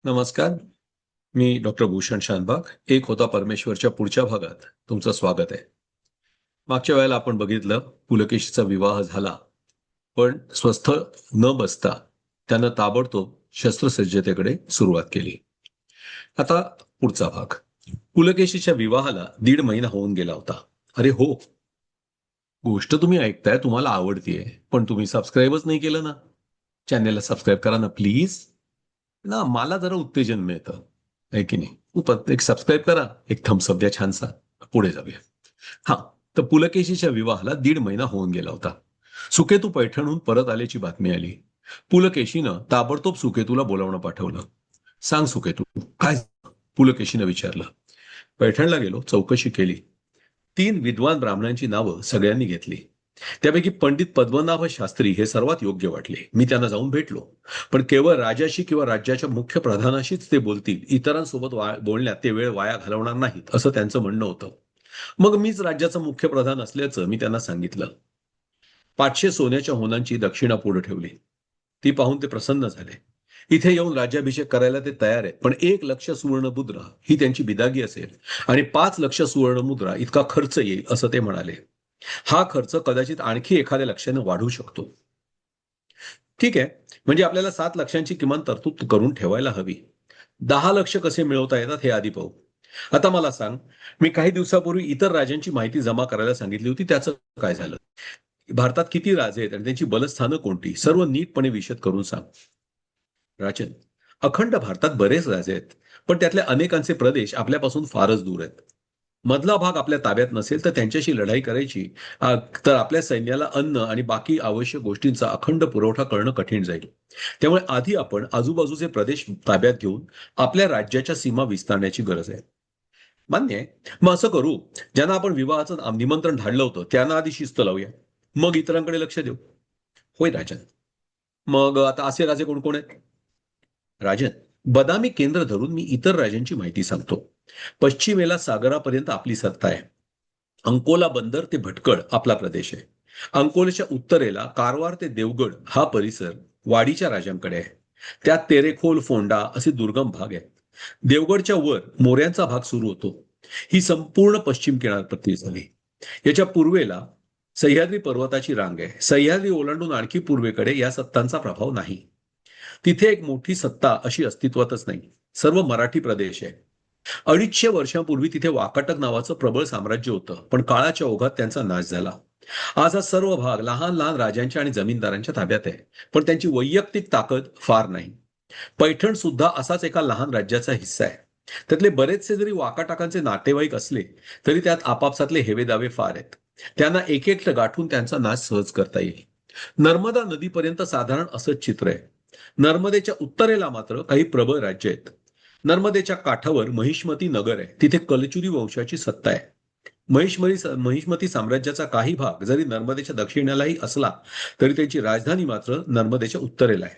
नमस्कार. मी डॉक्टर भूषण शानबाग. एक होता परमेश्वरच्या पुढच्या भागात तुमचं स्वागत आहे. मागच्या वेळेला आपण बघितलं पुलकेशीचा विवाह झाला, पण स्वस्थ न बसता त्यानं ताबडतोब शस्त्रसज्जतेकडे सुरुवात केली. आता पुढचा भाग. पुलकेशीच्या विवाहाला 1.5 महिना होऊन गेला होता. अरे हो, गोष्ट तुम्ही ऐकताय, तुम्हाला आवडतीये, पण तुम्ही सबस्क्राईबच नाही केलं ना. चॅनेलला सबस्क्राईब करा ना प्लीज. ना मला जरा उत्तेजन मिळतं, आहे की नाही. एक सबस्क्राईब करा, एक थम्सअप द्या छानसा. पुढे जाऊया. हा, तर पुलकेशीच्या विवाहाला 1.5 महिना होऊन गेला होता. सुकेतू पैठणहून परत आल्याची बातमी आली. पुलकेशीनं ताबडतोब सुकेतूला बोलावणं पाठवलं. सांग सुकेतू, काय झालं? पुलकेशीनं विचारलं. पैठणला गेलो, चौकशी केली. 3 विद्वान ब्राह्मणांची नावं सगळ्यांनी घेतली. त्यापैकी पंडित पद्मनाभ शास्त्री हे सर्वात योग्य वाटले. मी त्यांना जाऊन भेटलो. पण केवळ राजाशी किंवा राज्याच्या मुख्य प्रधानाशीच ते बोलतील, इतरांसोबत बोलण्यात ते वेळ वाया घालवणार नाहीत, असं त्यांचं म्हणणं होतं. मग मीच राज्याचा मुख्य प्रधान असल्याचं मी त्यांना सांगितलं. 500 सोन्याच्या होनांची दक्षिणा पुढे ठेवली. ती पाहून ते प्रसन्न झाले. इथे येऊन राज्याभिषेक करायला ते तयार आहेत, पण 1 लक्ष सुवर्णमुद्रा ही त्यांची बिदागी असेल आणि 5 लक्ष सुवर्णमुद्रा इतका खर्च येईल असं ते म्हणाले. हा खर्च कदाचित आणखी एखाद्या लक्षाने वाढू शकतो. ठीक आहे, म्हणजे आपल्याला 7 लक्षांची किमान तरतूद करून ठेवायला हवी. 10 लक्ष कसे मिळवता येतात हे आधी पाहू. आता मला सांग, मी काही दिवसापूर्वी इतर राजांची माहिती जमा करायला सांगितली होती, त्याचं काय झालं? भारतात किती राजे आहेत आणि त्यांची बलस्थानं कोणती, सर्व नीटपणे विशद करून सांग. राजन, अखंड भारतात बरेच राजे आहेत, पण त्यातल्या अनेकांचे प्रदेश आपल्यापासून फारच दूर आहेत. मधला भाग आपल्या ताब्यात नसेल तर त्यांच्याशी लढाई करायची, तर आपल्या सैन्याला अन्न आणि बाकी आवश्यक गोष्टींचा अखंड पुरवठा करणं कठीण जाईल. त्यामुळे आधी आपण आजूबाजूचे प्रदेश ताब्यात घेऊन आपल्या राज्याच्या सीमा विस्तारण्याची गरज आहे. मान्य आहे. मग असं करू, ज्यांना आपण विवाहाचं निमंत्रण धाडलं होतं त्यांना आधी शिस्त लावूया, मग इतरांकडे लक्ष देऊ. होय राजन. मग आता असे राजे कोण कोण आहेत? राजन, बदामी केंद्र धरून मी इतर राजांची माहिती सांगतो. पश्चिमेला सागरापर्यंत आपली सत्ता आहे. अंकोला बंदर ते भटकळ आपला प्रदेश आहे. अंकोल्याच्या उत्तरेला कारवार ते देवगड हा परिसर वाडीच्या राजांकडे आहे. त्यात तेरेखोल, फोंडा असे दुर्गम भाग आहेत. देवगडच्या वर मोऱ्यांचा भाग सुरू होतो. ही संपूर्ण पश्चिम किनारपट्टी झाली. याच्या पूर्वेला सह्याद्री पर्वताची रांग आहे. सह्याद्री ओलांडून आणखी पूर्वेकडे या सत्तांचा प्रभाव नाही. तिथे एक मोठी सत्ता अशी अस्तित्वातच नाही. सर्व मराठी प्रदेश आहे. 250 वर्षांपूर्वी तिथे वाकाटक नावाचं प्रबळ साम्राज्य होतं, पण काळाच्या ओघात त्यांचा नाश झाला. आज हा सर्व भाग लहान लहान राजांच्या आणि जमीनदारांच्या ताब्यात आहे, पण त्यांची वैयक्तिक ताकद फार नाही. पैठण सुद्धा असाच एका लहान राज्याचा हिस्सा आहे. त्यातले बरेचसे जरी वाकाटाकांचे नातेवाईक असले तरी त्यात आपापसातले हेवेदावे फार आहेत. त्यांना एक एकटं गाठून त्यांचा नाश सहज करता येईल. नर्मदा नदीपर्यंत साधारण असंच चित्र आहे. नर्मदेच्या उत्तरेला मात्र काही प्रबळ राज्य आहेत. नर्मदेच्या काठावर महिष्मती नगर आहे. तिथे कलचुरी वंशाची सत्ता आहे. महिष्मती साम्राज्याचा काही भाग जरी नर्मदेच्या दक्षिणेलाही असला तरी त्यांची राजधानी मात्र नर्मदेच्या उत्तरेला आहे.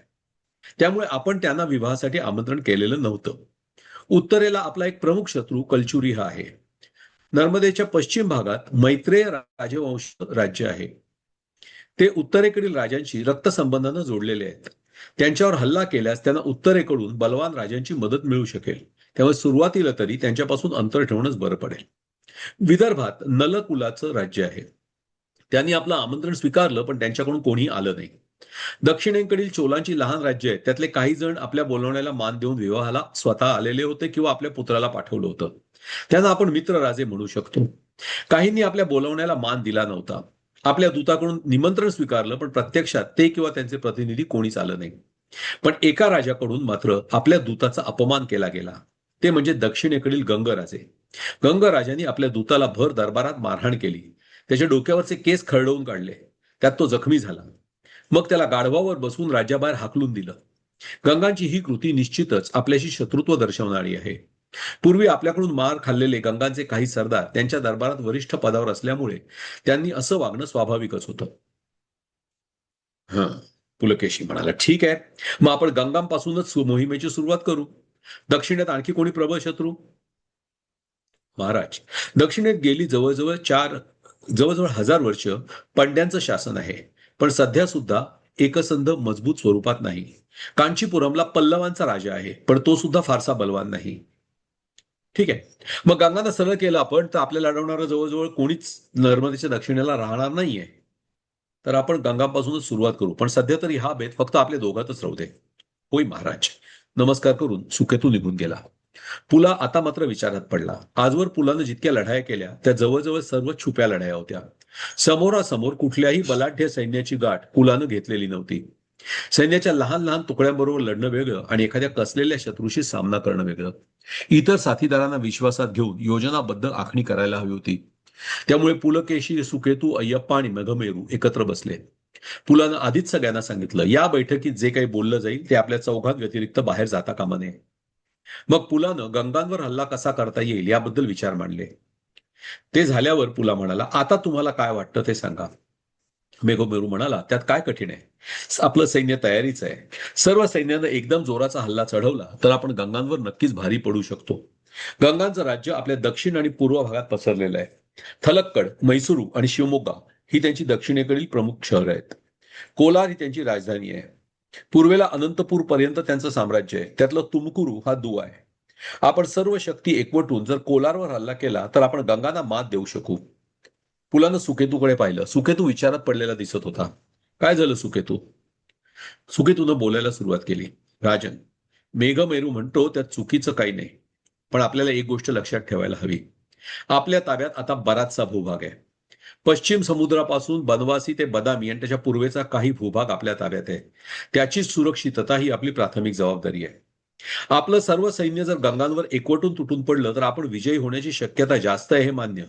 त्यामुळे आपण त्यांना विवाहासाठी आमंत्रण केलेलं नव्हतं. उत्तरेला आपला एक प्रमुख शत्रू कलचुरी हा आहे. नर्मदेच्या पश्चिम भागात मैत्रेय राजवंश राज्य आहे. ते उत्तरेकडील राजांशी रक्तसंबंधानं जोडलेले आहेत. त्यांच्यावर हल्ला केल्यास त्यांना उत्तरेकडून बलवान राजांची मदत मिळू शकेल. त्यामुळे सुरुवातीला तरी त्यांच्यापासून अंतर ठेवणंच बरं पडेल. विदर्भात नलकुलाचं राज्य आहे. त्यांनी आपलं आमंत्रण स्वीकारलं, पण त्यांच्याकडून कोणी आलं नाही. दक्षिणेकडील चोलांची लहान राज्य आहेत. त्यातले काही जण आपल्या बोलवण्याला मान देऊन विवाहाला स्वतः आलेले होते किंवा आपल्या पुत्राला पाठवलं होतं. त्यांना आपण मित्र राजे म्हणू शकतो. काहींनी आपल्या बोलवण्याला मान दिला नव्हता. आपल्या दूताकडून निमंत्रण स्वीकारलं, पण प्रत्यक्षात ते किंवा त्यांचे प्रतिनिधी कोणीच आलं नाही. पण एका राजाकडून मात्र आपल्या दूताचा अपमान केला गेला. ते म्हणजे दक्षिणेकडील गंगराजे. गंगराजांनी आपल्या दूताला भर दरबारात मारहाण केली. त्याच्या डोक्यावरचे केस खरडवून काढले. त्यात तो जखमी झाला. मग त्याला गाढवावर बसवून राज्याबाहेर हाकलून दिलं. गंगांची ही कृती निश्चितच आपल्याशी शत्रुत्व दर्शवणारी आहे. पूर्वी आपल्याकडून मार खाल्लेले गंगांचे काही सरदार त्यांच्या दरबारात वरिष्ठ पदावर असल्यामुळे त्यांनी असं वागणं स्वाभाविकच होतं. हं, पुलकेशी म्हणाला, ठीक आहे, मग आपण गंगांपासूनच मोहिमेची सुरुवात करू. दक्षिणेत आणखी कोणी प्रबळ शत्रू? महाराज, दक्षिणेत गेली जवळजवळ 1000 वर्ष पंड्यांचं शासन आहे. पण सध्या सुद्धा एकसंध मजबूत स्वरूपात नाही. कांचीपुरमला पल्लवांचा राजा आहे, पण तो सुद्धा फारसा बलवान नाही. ठीक आहे. मग गंगानं सरळ केलं आपण तर आपल्याला अडवणारं जवळजवळ कोणीच नर्मदेच्या दक्षिणेला राहणार नाहीये. तर आपण गंगापासूनच सुरुवात करू, पण सध्या तरी हा बेत फक्त आपल्या दोघातच राहू दे. होय महाराज. नमस्कार करून सुकेतू निघून गेला. पुला आता मात्र विचारात पडला. आजवर पुलानं जितक्या लढाया केल्या त्या जवळजवळ सर्व छुप्या लढाया होत्या. समोरासमोर कुठल्याही बलाढ्य सैन्याची गाठ पुलानं घेतलेली नव्हती. सैन्याच्या लहान लहान तुकड्यांबरोबर लढणं वेगळं आणि एखाद्या कसलेल्या शत्रूशी सामना करणं वेगळं. इतर साथीदारांना विश्वासात घेऊन योजनाबद्ध आखणी करायला हवी होती. त्यामुळे पुलकेशी, सुकेतू, अय्यप्पा आणि मेघमेरू एकत्र बसले. पुलानं आधीच सगळ्यांना सांगितलं, या बैठकीत जे काही बोललं जाईल ते आपल्या चौघात व्यतिरिक्त बाहेर जाता कामा नये. मग पुलानं गंगांवर हल्ला कसा करता येईल याबद्दल विचार मांडले. ते झाल्यावर पुला म्हणाला, आता तुम्हाला काय वाटतं ते सांगा. मेघमेरू म्हणाला, त्यात काय कठीण आहे. आपलं सैन्य तयारीच आहे. सर्व सैन्यानं एकदम जोराचा हल्ला चढवला तर आपण गंगांवर नक्कीच भारी पडू शकतो. गंगांचं राज्य आपल्या दक्षिण आणि पूर्व भागात पसरलेलं आहे. थलक्कड, मैसूरू आणि शिवमोग्गा ही त्यांची दक्षिणेकडील प्रमुख शहरं आहेत. कोलार ही त्यांची राजधानी आहे. पूर्वेला अनंतपूर पर्यंत त्यांचं साम्राज्य आहे. त्यातलं तुमकुरू हा दुवा आहे. आपण सर्व शक्ती एकवटून जर कोलारवर हल्ला केला तर आपण गंगांना मात देऊ शकू. पुलानं सुकेतूकडे पाहिलं. सुकेतू विचारात पडलेला दिसत होता. काय झालं सुकेतू? सुकेतूनं बोलायला सुरुवात केली. राजन, मेघमेरू म्हणतो त्यात चुकीचं काही नाही, पण आपल्याला एक गोष्ट लक्षात ठेवायला हवी. आपल्या ताब्यात आता बराचसा भूभाग आहे. पश्चिम समुद्रापासून बनवासी ते बदामी आणि त्याच्या पूर्वेचा काही भूभाग आपल्या ताब्यात आहे. त्याची सुरक्षितता ही आपली प्राथमिक जबाबदारी आहे. आपलं सर्व सैन्य जर गंगांवर एकवटून तुटून पडलं तर आपण विजयी होण्याची शक्यता जास्त आहे हे मान्य.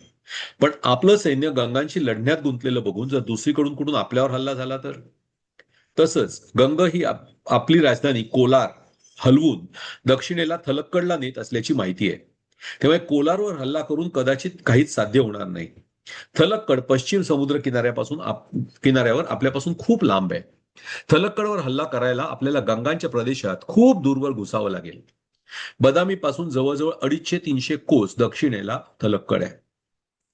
पण आपलं सैन्य गंगांशी लढण्यात गुंतलेलं बघून जर दुसरीकडून कुठून आपल्यावर हल्ला झाला तर? तसंच गंग ही आपली राजधानी कोलार हलवून दक्षिणेला थलक्कडला नेत असल्याची माहिती आहे. त्यामुळे कोलारवर हल्ला करून कदाचित काहीच साध्य होणार नाही. थलक्कड पश्चिम समुद्र किनाऱ्यावर आपल्यापासून खूप लांब आहे. थलक्कडवर हल्ला करायला आपल्याला गंगांच्या प्रदेशात खूप दूरवर घुसावं लागेल. बदामी पासून जवळजवळ 250-300 कोस दक्षिणेला थलक्कड आहे.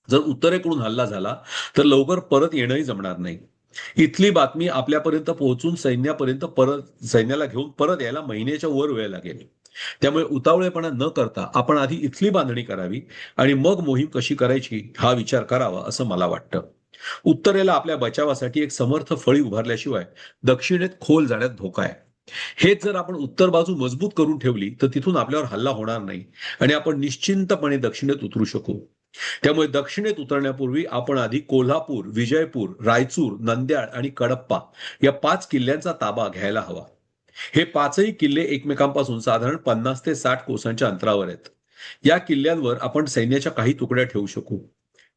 जर उत्तरेकडून हल्ला झाला तर लवकर परत येणंही जमणार नाही. इथली बातमी आपल्यापर्यंत पोहोचून सैन्याला घेऊन परत यायला महिन्याच्या वर वेळ लागेल. त्यामुळे उतावळेपणा न करता आपण आधी इथली बांधणी करावी आणि मग मोहीम कशी करायची हा विचार करावा असं मला वाटतं. उत्तरेला आपल्या बचावासाठी एक समर्थ फळी उभारल्याशिवाय दक्षिणेत खोल जाण्यात धोका आहे. हेच जर आपण उत्तर बाजू मजबूत करून ठेवली तर तिथून आपल्यावर हल्ला होणार नाही आणि आपण निश्चिंतपणे दक्षिणेत उतरू शकू. त्यामुळे दक्षिणेत उतरण्यापूर्वी आपण आधी कोल्हापूर, विजयपूर, रायचूर, नंद्याळ आणि कडप्पा या 5 किल्ल्यांचा ताबा घ्यायला हवा. हे 5ही किल्ले एकमेकांपासून साधारण 50 ते 60 कोसांच्या अंतरावर आहेत. या किल्ल्यांवर आपण सैन्याच्या काही तुकड्या ठेवू शकू.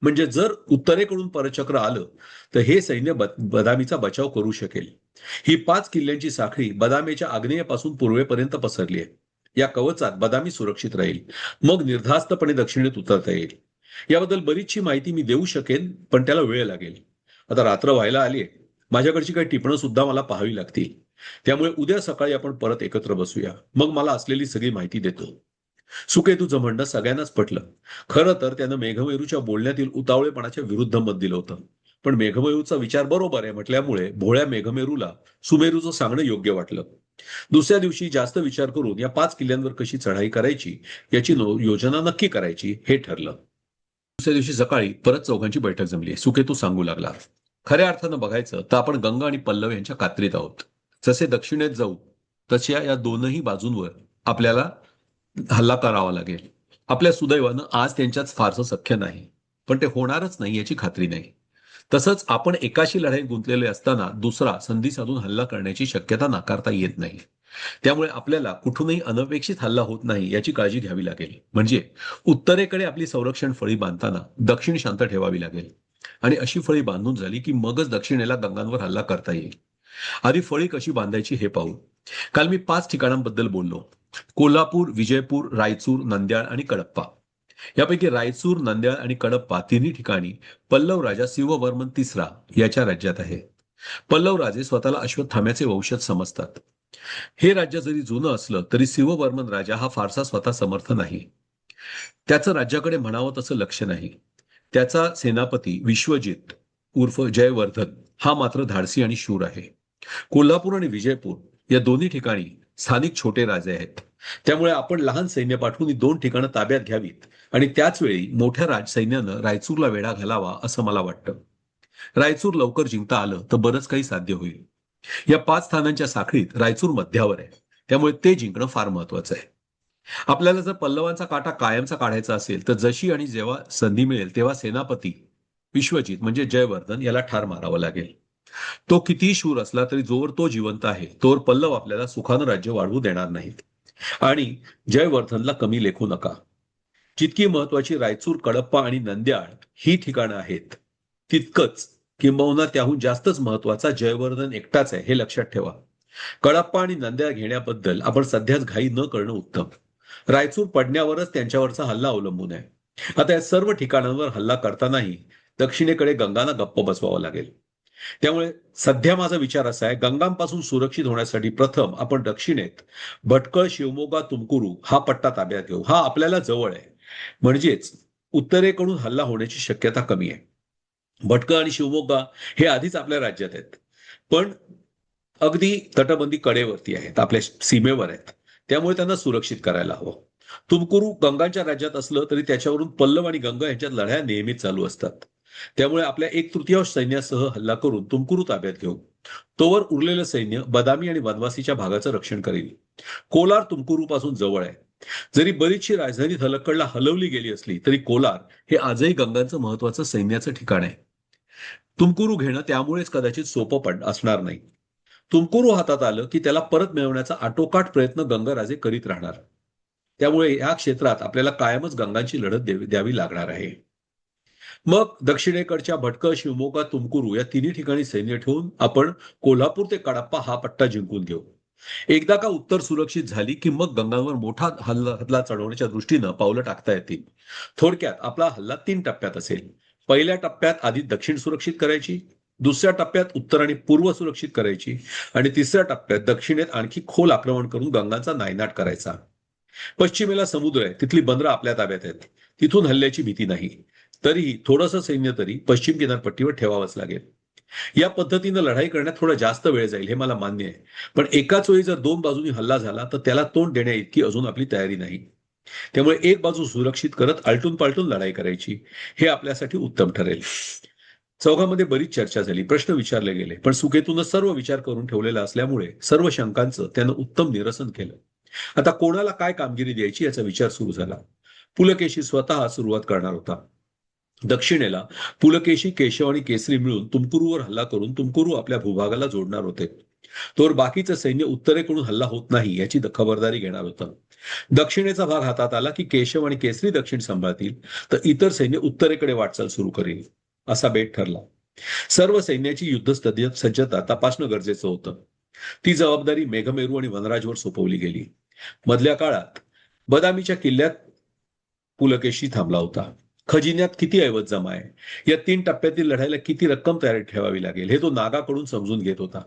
म्हणजे जर उत्तरेकडून परचक्र आलं तर हे सैन्य बदामीचा बचाव करू शकेल. ही 5 किल्ल्यांची साखळी बदामीच्या आग्नेयपासून पूर्वेपर्यंत पसरली आहे. या कवचात बदामी सुरक्षित राहील. मग निर्धास्तपणे दक्षिणेत उतरता येईल. याबद्दल बरीचशी माहिती मी देऊ शकेन, पण त्याला वेळ लागेल. आता रात्र व्हायला आली आहे. माझ्याकडची काही टिपणं सुद्धा मला पाहावी लागतील. त्यामुळे उद्या सकाळी आपण परत एकत्र बसूया. मग मला असलेली सगळी माहिती देतो. सुकेतूचं म्हणणं सगळ्यांनाच पटलं. खरं तर त्यानं मेघमेरूच्या बोलण्यातील उतावळेपणाच्या विरुद्ध मत दिलं होतं. पण मेघमेरूचा विचार बरोबर आहे म्हटल्यामुळे भोळ्या मेघमेरूला सुमेरूचं सांगणं योग्य वाटलं. दुसऱ्या दिवशी जास्त विचार करून या 5 किल्ल्यांवर कशी चढाई करायची याची योजना नक्की करायची हे ठरलं. दुसऱ्या दिवशी सकाळी परत चौघांची बैठक जमली. सुकेतू सांगू लागला, खऱ्या अर्थानं बघायचं तर आपण गंगा आणि पल्लव यांच्या कात्रीत आहोत. जसे दक्षिणेत जाऊ तशा या दोनही बाजूंवर आपल्याला हल्ला करावा लागेल. आपल्या सुदैवानं आज त्यांच्यात फारसं सख्य नाही, पण ते होणारच नाही याची खात्री नाही. तसंच आपण एकाशी लढाईत गुंतलेले असताना दुसरा संधी साधून हल्ला करण्याची शक्यता नाकारता येत नाही. त्यामुळे आपल्याला कुठूनही अनपेक्षित हल्ला होत नाही याची काळजी घ्यावी लागेल. म्हणजे उत्तरेकडे आपली संरक्षण फळी बांधताना दक्षिण शांत ठेवावी लागेल आणि अशी फळी बांधून झाली की मगच दक्षिणेला गंगांवर हल्ला करता येईल. आधी फळी कशी बांधायची हे पाहू. काल मी 5 ठिकाणांबद्दल बोललो. कोल्हापूर, विजयपूर, रायचूर, नंद्याळ आणि कडप्पा. यापैकी रायचूर, नंद्याळ आणि कडप्पा तिन्ही ठिकाणी पल्लव राजा शिववर्मन तिसरा याच्या राज्यात आहे. पल्लव राजे स्वतःला अश्वत्थाम्याचे वंशज समजतात. हे राज्य जरी जुनं असलं तरी शिववर्मन राजा हा फारसा स्वतः समर्थ नाही. त्याचं राज्याकडे म्हणावं तसं लक्ष नाही. त्याचा सेनापती विश्वजित उर्फ जयवर्धन हा मात्र धाडसी आणि शूर आहे. कोल्हापूर आणि विजयपूर या दोन्ही ठिकाणी स्थानिक छोटे राजे आहेत. त्यामुळे आपण लहान सैन्य पाठवून ही 2 ठिकाणं ताब्यात घ्यावीत आणि त्याच वेळी मोठ्या सैन्यानं रायचूरला वेढा घालावा असं मला वाटतं. रायचूर लवकर जिंकता आलं तर बरंच काही साध्य होईल. या 5 स्थानांच्या साखळीत रायचूर मध्यावर आहे. त्यामुळे ते जिंकणं फार महत्वाचं आहे. आपल्याला जर पल्लवांचा काटा कायमचा काढायचा असेल तर जशी आणि जेव्हा संधी मिळेल तेव्हा सेनापती विश्वजित म्हणजे जयवर्धन याला ठार मारावं लागेल. तो कितीही शूर असला तरी जोवर तो जिवंत आहे तोवर पल्लव आपल्याला सुखानं राज्य वाढवू देणार नाहीत. आणि जयवर्धनला कमी लेखू नका. जितकी महत्वाची रायचूर, कडप्पा आणि नंद्याळ ही ठिकाणं आहेत, तितकंच किंबहुना त्याहून जास्तच महत्वाचा जयवर्धन एकटाच आहे हे लक्षात ठेवा. कडप्पा आणि नंद्याळ घेण्याबद्दल आपण सध्याच घाई न करणं उत्तम. रायचूर पडण्यावरच त्यांच्यावरचा हल्ला अवलंबून आहे. आता या सर्व ठिकाणांवर हल्ला करतानाही दक्षिणेकडे गंगांना गप्प बसवावं लागेल. त्यामुळे सध्या माझा विचार असा आहे, गंगांपासून सुरक्षित होण्यासाठी प्रथम आपण दक्षिणेत भटकळ, शिवमोगा, तुमकुरू हा पट्टा ताब्यात घेऊ. हा आपल्याला जवळ आहे, म्हणजेच उत्तरेकडून हल्ला होण्याची शक्यता कमी आहे. भटकळ आणि शिवमोगा हे आधीच आपल्या राज्यात आहेत, पण अगदी तटबंदी कडेवरती आहेत, आपल्या सीमेवर आहेत. त्यामुळे त्यांना सुरक्षित करायला हवं. तुमकुरू गंगांच्या राज्यात असलं तरी त्याच्यावरून पल्लव आणि गंगा यांच्यात लढाया नेहमीच चालू असतात. त्यामुळे आपल्या 1/3 सैन्यासह हल्ला करून तुमकुरू ताब्यात घेऊ. तोवर उरलेलं सैन्य बदामी आणि वनवासीच्या भागाचं रक्षण करेल. कोलार तुमकुरू पासून जवळ आहे. जरी बरीचशी राजधानी थलक्कडला हलवली गेली असली तरी कोलार हे आजही गंगांचं महत्वाचं सैन्याचं ठिकाण आहे. तुमकुरू घेणं त्यामुळेच कदाचित सोपं असणार नाही. तुमकुरू हातात आलं की त्याला परत मिळवण्याचा आटोकाट प्रयत्न गंगराजे करीत राहणार. त्यामुळे या क्षेत्रात आपल्याला कायमच गंगांची लढत द्यावी लागणार आहे. मग दक्षिणेकडच्या भटकळ, शिवमोगा, तुमकुरू या तिन्ही ठिकाणी सैन्य ठेवून आपण कोल्हापूर ते कडप्पा हा पट्टा जिंकून घेऊ. एकदा का उत्तर सुरक्षित झाली की मग गंगांवर मोठा हल्ला चढवण्याच्या दृष्टीनं पावलं टाकता येतील. थोडक्यात आपला हल्ला 3 टप्प्यात असेल. पहिल्या टप्प्यात आधी दक्षिण सुरक्षित करायची, दुसऱ्या टप्प्यात उत्तर आणि पूर्व सुरक्षित करायची आणि तिसऱ्या टप्प्यात दक्षिणेत आणखी खोल आक्रमण करून गंगांचा नायनाट करायचा. पश्चिमेला समुद्र आहे, तिथली बंदरं आपल्या ताब्यात आहेत, तिथून हल्ल्याची भीती नाही. तरीही थोडंसं सैन्य तरी पश्चिम किनारपट्टीवर ठेवावंच लागेल. या पद्धतीनं लढाई करण्यात थोडा जास्त वेळ जाईल हे मला मान्य आहे, पण एकाच वेळी जर 2 बाजूंनी हल्ला झाला तर त्याला तोंड देण्या इतकी अजून आपली तयारी नाही. त्यामुळे एक बाजू सुरक्षित करत आलटून पालटून लढाई करायची हे आपल्यासाठी उत्तम ठरेल. चौघांमध्ये बरीच चर्चा झाली, प्रश्न विचारले गेले, पण सुकेतूनच सर्व विचार करून ठेवलेला असल्यामुळे सर्व शंकांचं त्यानं उत्तम निरसन केलं. आता कोणाला काय कामगिरी द्यायची याचा विचार सुरू झाला. पुलकेशी स्वतः सुरुवात करणार होता. दक्षिणेला पुलकेशी, केशव आणि केसरी मिळून तुमकुरूवर हल्ला करून तुमकुरू आपल्या भूभागाला जोडणार होते. तोवर बाकीचं सैन्य उत्तरेकडून हल्ला होत नाही याची खबरदारी घेणार होतं. दक्षिणेचा भाग हातात आला की केशव आणि केसरी दक्षिण सांभाळतील तर इतर सैन्य उत्तरेकडे वाटचाल सुरू करेल, असा बेट ठरला. सर्व सैन्याची युद्ध सज्जता तपासणं गरजेचं होतं. ती जबाबदारी मेघमेरू आणि वनराजवर सोपवली गेली. मधल्या काळात बदामीच्या किल्ल्यात पुलकेशी थांबला होता. खजिन्यात किती ऐवज जमा आहे, या 3 टप्प्यातील लढाईला किती रक्कम तयारी ठेवावी लागेल हे तो नागाकडून समजून घेत होता.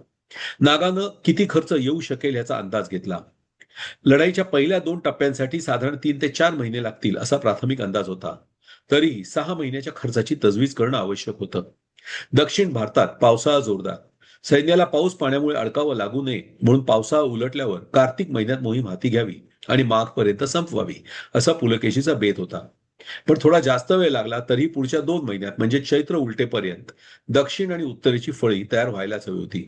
नागानं किती खर्च येऊ शकेल याचा अंदाज घेतला. लढाईच्या पहिल्या 2 टप्प्यांसाठी साधारण 3 ते 4 महिने लागतील असा प्राथमिक अंदाज होता. तरीही 6 महिन्याच्या खर्चाची तजवीज करणं आवश्यक होतं. दक्षिण भारतात पावसाळा जोरदार. सैन्याला पाऊस पाण्यामुळे अडकावं लागू नये म्हणून पावसाळा उलटल्यावर कार्तिक महिन्यात मोहीम हाती घ्यावी आणि माघपर्यंत संपवावी असा पुलकेशीचा बेत होता. पण थोडा जास्त वेळ लागला तरी पुढच्या 2 महिन्यात म्हणजे चैत्र उलटेपर्यंत दक्षिण आणि उत्तरेची फळी तयार व्हायलाच हवी होती.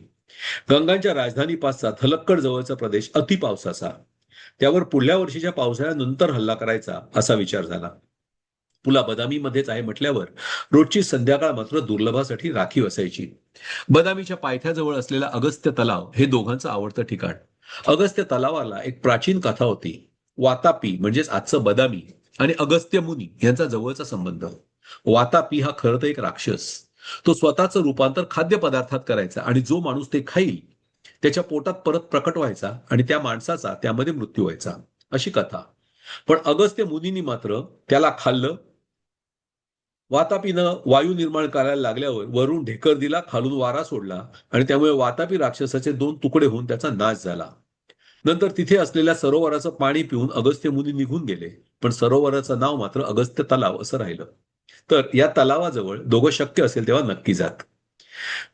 गंगांच्या राजधानीपासचा थलक्कड जवळचा प्रदेश अति पावसाचा. त्यावर पुढल्या वर्षीच्या पावसाळ्यानंतर हल्ला करायचा असा विचार झाला. पुला बदामीमध्येच आहे म्हटल्यावर रोजची संध्याकाळ मात्र दुर्लभासाठी राखीव असायची. बदामीच्या पायथ्याजवळ असलेला अगस्त्य तलाव हे दोघांचं आवडतं ठिकाण. अगस्त्य तलावाला एक प्राचीन कथा होती. वातापी म्हणजेच आजचं बदामी आणि अगस्त्य मुनी यांचा जवळचा संबंध. वातापी हा खरं तर एक राक्षस. तो स्वतःचं रूपांतर खाद्यपदार्थात करायचा आणि जो माणूस ते खाईल त्याच्या पोटात परत प्रकट व्हायचा आणि त्या माणसाचा त्यामध्ये मृत्यू व्हायचा, अशी कथा. पण अगस्त्य मुनींनी मात्र त्याला खाल्लं. वातापीनं वायू निर्माण करायला लागल्यावर वरून ढेकर दिला, खालून वारा सोडला आणि त्यामुळे वातापी राक्षसाचे 2 तुकडे होऊन त्याचा नाश झाला. नंतर तिथे असलेल्या सरोवराचं पाणी पिऊन अगस्त्य मुनी निघून गेले, पण सरोवराचं नाव मात्र अगस्त्य तलाव असं राहिलं. तर या तलावाजवळ दोघं शक्य असेल तेव्हा नक्की जात.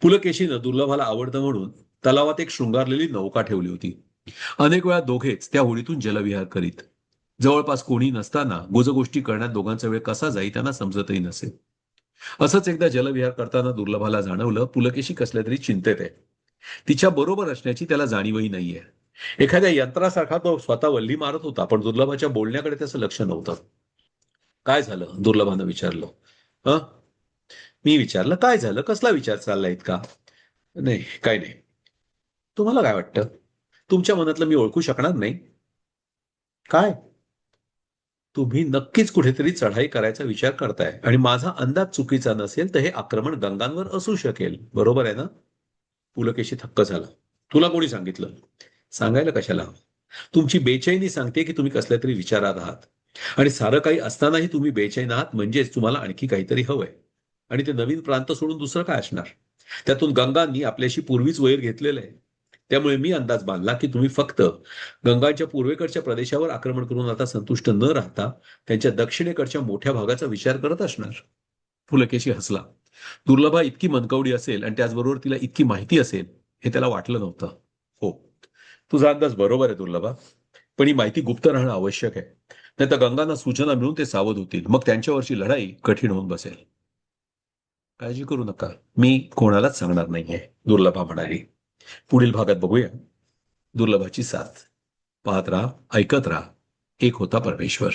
पुलकेशीनं दुर्लभाला आवडतं म्हणून तलावात एक शृंगारलेली नौका ठेवली होती. अनेक वेळा दोघेच त्या होडीतून जलविहार करीत. जवळपास कोणी नसताना गुजगोष्टी करण्यात दोघांचा वेळ कसा जाई त्यांना समजतही नसे. असंच एकदा जलविहार करताना दुर्लभाला जाणवलं पुलकेशी कसल्या तरी चिंतेत आहे. तिच्या बरोबर असण्याची त्याला जाणीवही नाहीये. एखाद्या यंत्रासारखा तो स्वतः वल्ली मारत होता, पण दुर्लभाच्या बोलण्याकडे त्याचं लक्ष नव्हतं. काय झालं? दुर्लभानं विचारलं. हं? मी विचारलं, काय झालं? कसला विचार चाललाय इतका? नाही, काय नाही. तुम्हाला काय वाटतं? तुमच्या मनातलं मी ओळखू शकणार नाही? काय? तुम्ही नक्कीच कुठेतरी चढाई करायचा विचार करताय आणि माझा अंदाज चुकीचा नसेल तर हे आक्रमण गंगांवर असू शकेल. बरोबर आहे ना? पुलकेशी थक्क झाला. तुला कोणी सांगितलं? सांगायला कशाला? तुमची बेचैनी सांगते की तुम्ही कसल्या तरी विचारात आहात. आणि सारं काही असतानाही तुम्ही बेचैन आहात म्हणजेच तुम्हाला आणखी काहीतरी हवंय. आणि ते नवीन प्रांत सोडून दुसरं काय असणार? त्यातून गंगांनी आपल्याशी पूर्वीच वैर घेतलेलं आहे. त्यामुळे मी अंदाज बांधला की तुम्ही फक्त गंगाच्या पूर्वेकडच्या प्रदेशावर आक्रमण करून आता संतुष्ट न राहता त्यांच्या दक्षिणेकडच्या मोठ्या भागाचा विचार करत असणार. पुलकेशी हसला. दुर्लभा इतकी मनकवडी असेल आणि त्याचबरोबर तिला इतकी माहिती असेल हे त्याला वाटलं नव्हतं. हो, तुझा अंदाज बरोबर आहे दुर्लभा. पण ही माहिती गुप्त राहणं आवश्यक आहे. नाही तर गंगांना सूचना मिळून ते सावध होतील. मग त्यांच्यावरची लढाई कठीण होऊन बसेल. काळजी करू नका. मी कोणालाच सांगणार नाहीये, दुर्लभा म्हणाली. पुढील भागात बघूया दुर्लभाची साथ. पाहत राहा, ऐकत राहा. एक होता परमेश्वर.